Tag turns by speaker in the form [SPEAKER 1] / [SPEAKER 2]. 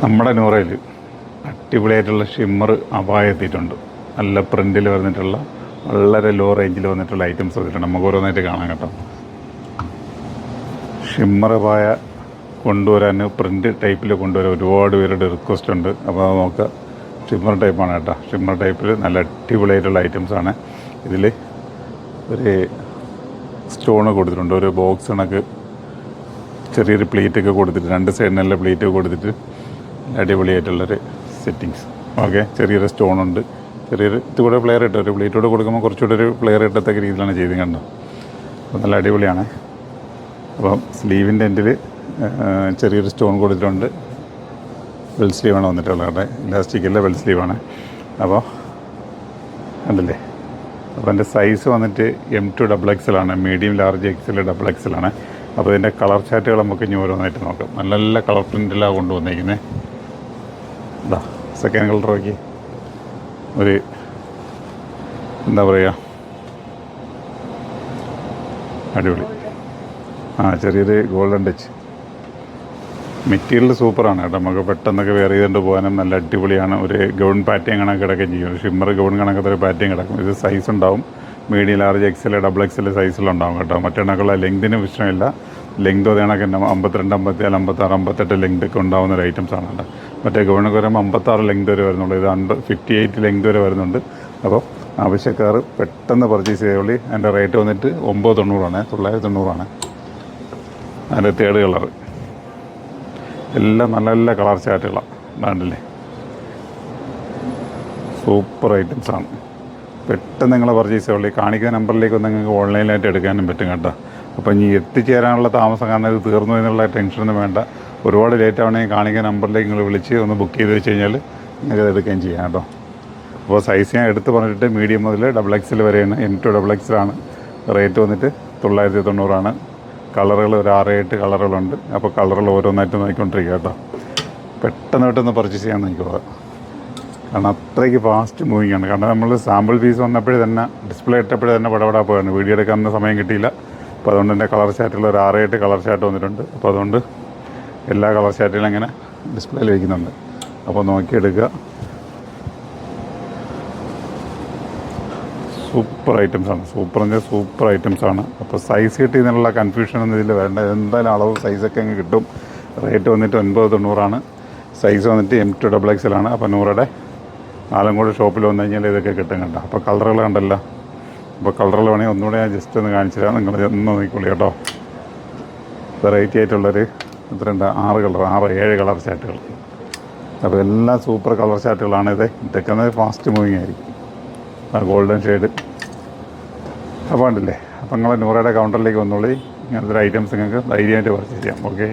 [SPEAKER 1] നമ്മുടെ നൂറയിൽ അടിപൊളിയായിട്ടുള്ള ഷിമ്മർ അപായ എത്തിയിട്ടുണ്ട്. നല്ല പ്രിൻറ്റിൽ വന്നിട്ടുള്ള വളരെ ലോ റേഞ്ചിൽ വന്നിട്ടുള്ള ഐറ്റംസ് വന്നിട്ടുണ്ട്. നമുക്ക് ഓരോന്നായിട്ട് കാണാം കേട്ടോ. ഷിമ്മർ അപായ കൊണ്ടുവരാൻ പ്രിൻറ്റ് ടൈപ്പിൽ കൊണ്ടുവരാൻ ഒരുപാട് പേരുടെ റിക്വസ്റ്റ് ഉണ്ട്. അപ്പോൾ അത് നോക്കുക. ഷിമ്മർ ടൈപ്പാണ് കേട്ടോ. ഷിമ്മർ ടൈപ്പിൽ നല്ല അടിപൊളിയായിട്ടുള്ള ഐറ്റംസാണ്. ഇതിൽ ഒരു സ്റ്റോണ് കൊടുത്തിട്ടുണ്ട്. ഒരു ബോക്സ് കണക്ക് ചെറിയൊരു പ്ലേറ്റൊക്കെ കൊടുത്തിട്ട് രണ്ട് സൈഡിൽ നല്ല പ്ലേറ്റ് കൊടുത്തിട്ട് അടിപൊളിയായിട്ടുള്ളൊരു സെറ്റിങ്സ്. ഓക്കെ, ചെറിയൊരു സ്റ്റോണുണ്ട്. ചെറിയൊരു ഇതുകൂടെ ഫ്ലെയർ ഇട്ട് ഒരു പ്ലേറ്റോടെ കൊടുക്കുമ്പോൾ കുറച്ചുകൂടെ ഒരു ഫ്ലെയർ ഇട്ടത്തക്ക രീതിയിലാണ് ചെയ്ത് കണ്ടോ. അപ്പോൾ നല്ല അടിപൊളിയാണ്. അപ്പം സ്ലീവിൻ്റെ എൻഡിൽ ചെറിയൊരു സ്റ്റോൺ കൊടുത്തിട്ടുണ്ട്. ബെൽ സ്ലീവാണ് വന്നിട്ടുള്ളത് അവിടെ. ഇലാസ്റ്റിക്കല്ല, ബെൽ സ്ലീവാണ്. അപ്പോൾ കണ്ടില്ലേ. അപ്പോൾ എൻ്റെ സൈസ് വന്നിട്ട് M2 XXL ആണ്. മീഡിയം, ലാർജ്, XL, XXL ആണ്. അപ്പോൾ ഇതിൻ്റെ കളർ ചാർട്ടുകൾ നമുക്ക് ഇനി ഓരോന്നായിട്ട് നോക്കാം. നല്ല നല്ല കളർ പ്രിൻ്റിലാണ് കൊണ്ടുവന്നിരിക്കുന്നത്. ഇതാ സെക്കൻഡ് കളർ നോക്കി, ഒരു എന്താ പറയുക, അടിപൊളി. ചെറിയൊരു ഗോൾഡൻ ടച്ച്. മെറ്റീരിയൽ സൂപ്പറാണ് കേട്ടോ. നമുക്ക് പെട്ടെന്നൊക്കെ വെയർ ചെയ്തുകൊണ്ട് പോകാനും നല്ല അടിപൊളിയാണ്. ഒരു ഗൗൺ പാറ്റേൺ കണക്ക് കിടക്കുകയും ചെയ്യും. ഒരു ഷിമ്മർ ഗൗൺ കണക്കത്തെ ഒരു പാറ്റേൺ കിടക്കും. ഇത് സൈസ് ഉണ്ടാവും. മീഡിയം, ലാർജ്, XL, XXL സൈസിലുണ്ടാവും കേട്ടോ. മറ്റേണക്കുള്ള ലെങ്തിന് പ്രശ്നമില്ല. ലെങ്ത് അതേ കണക്ക് തന്നെ 52, 54, 56, 58 ലെങ്തൊക്കെ ഉണ്ടാവുന്ന ഒരു ഐറ്റംസാണ് കേട്ടോ. മറ്റേ ഗൗണൊക്കെ വരുമ്പോൾ 56 ലെങ്ത് വരെ വരുന്നുള്ളൂ. ഇത് 58 ലെങ്ത് വരെ വരുന്നുണ്ട്. അപ്പോൾ ആവശ്യക്കാർ പെട്ടെന്ന് പർച്ചേസ് ചെയ്യുള്ളൂ. അതിൻ്റെ റേറ്റ് വന്നിട്ട് 990 990. അതിൻ്റെ തേർഡ് കളറ് എല്ലാം നല്ല നല്ല കളർ ചാർട്ടുകളാണ്. വേണ്ടില്ലേ, സൂപ്പർ ഐറ്റംസാണ്. പെട്ടെന്ന് നിങ്ങൾ പർച്ചേസ് ചെയ്യുള്ളൂ. കാണിക്കുന്ന നമ്പറിലേക്ക് ഒന്ന് നിങ്ങൾക്ക് ഓൺലൈനായിട്ട് എടുക്കാനും പറ്റും കേട്ടോ. അപ്പോൾ ഇനി എത്തിച്ചേരാനുള്ള താമസം കാരണം ഇത് തീർന്നു എന്നുള്ള ടെൻഷനൊന്നും വേണ്ട. ഒരുപാട് ലേറ്റ് ആവണമെങ്കിൽ കാണിക്കുന്ന നമ്പറിലേക്ക് നിങ്ങൾ വിളിച്ച് ഒന്ന് ബുക്ക് ചെയ്ത് വെച്ച് കഴിഞ്ഞാൽ നിങ്ങൾക്ക് അത് എടുക്കുകയും ചെയ്യാം കേട്ടോ. അപ്പോൾ സൈസ് ഞാൻ എടുത്ത് പറഞ്ഞിട്ട് മീഡിയം മുതൽ XXL വരെയാണ്. M2 XXL ആണ്. റേറ്റ് വന്നിട്ട് 990. കളറുകൾ ഒരു 6-8 കളറുകളുണ്ട്. അപ്പോൾ കളറുകൾ ഓരോന്നായിട്ട് നോക്കിക്കൊണ്ടിരിക്കുക കേട്ടോ. പെട്ടെന്ന് പർച്ചേസ് ചെയ്യാൻ നോക്കുക. കാരണം അത്രയ്ക്ക് ഫാസ്റ്റ് മൂവിങ് ആണ്. കാരണം നമ്മൾ സാമ്പിൾ പീസ് വന്നപ്പോഴേ തന്നെ ഡിസ്പ്ലേ ഇട്ടപ്പോഴേ തന്നെ പടപടാ പോയാണ്. വീഡിയോ എടുക്കാൻ സമയം കിട്ടിയില്ല. അപ്പോൾ അതുകൊണ്ട് തന്നെ കളർ ചാർട്ടുകൾ ഒരു 6-8 കളർ ചാർട്ട് വന്നിട്ടുണ്ട്. അപ്പോൾ അതുകൊണ്ട് എല്ലാ കളർ ചാർട്ടുകളും ഇങ്ങനെ ഡിസ്പ്ലേയിൽ വയ്ക്കുന്നുണ്ട്. അപ്പോൾ നോക്കിയെടുക്കുക. സൂപ്പർ ഐറ്റംസാണ്. സൂപ്പർ ഐറ്റംസാണ്. അപ്പോൾ സൈസ് കിട്ടിയെന്നുള്ള കൺഫ്യൂഷനൊന്നും ഇതിൽ വേണ്ട. എന്തായാലും അളവ് സൈസൊക്കെ അങ്ങ് കിട്ടും. റേറ്റ് വന്നിട്ട് 990. സൈസ് വന്നിട്ട് M2 XXL ആണ്. അപ്പോൾ 100 ആലങ്കോട് ഷോപ്പിൽ വന്നു കഴിഞ്ഞാൽ ഇതൊക്കെ കിട്ടും കേട്ടോ. അപ്പോൾ കളറുകൾ കണ്ടല്ലോ. അപ്പോൾ കളറുകൾ വേണമെങ്കിൽ ഒന്നുകൂടെ ഞാൻ ജസ്റ്റ് ഒന്ന് കാണിച്ചു തരാം. നിങ്ങൾ ഒന്ന് നോക്കിക്കോളൂ കേട്ടോ. വെറൈറ്റി ആയിട്ടുള്ളൊരു എത്രയുണ്ട്, 6-7 കളർ ചാർട്ടുകൾ. അപ്പോൾ എല്ലാം സൂപ്പർ കളർ ചാർട്ടുകളാണ്. ഇതൊക്കെ ഫാസ്റ്റ് മൂവിങ് ആയിരിക്കും. Golden shade. അപ്പോൾ ഉണ്ടല്ലേ. അപ്പോൾ നിങ്ങൾ 100 കൗണ്ടറിലേക്ക് വന്നോളി. ഇങ്ങനത്തെ ഒരു ഐറ്റംസ് നിങ്ങൾക്ക് ധൈര്യമായിട്ട് പർച്ചേസ് ചെയ്യാം. ഓക്കെ.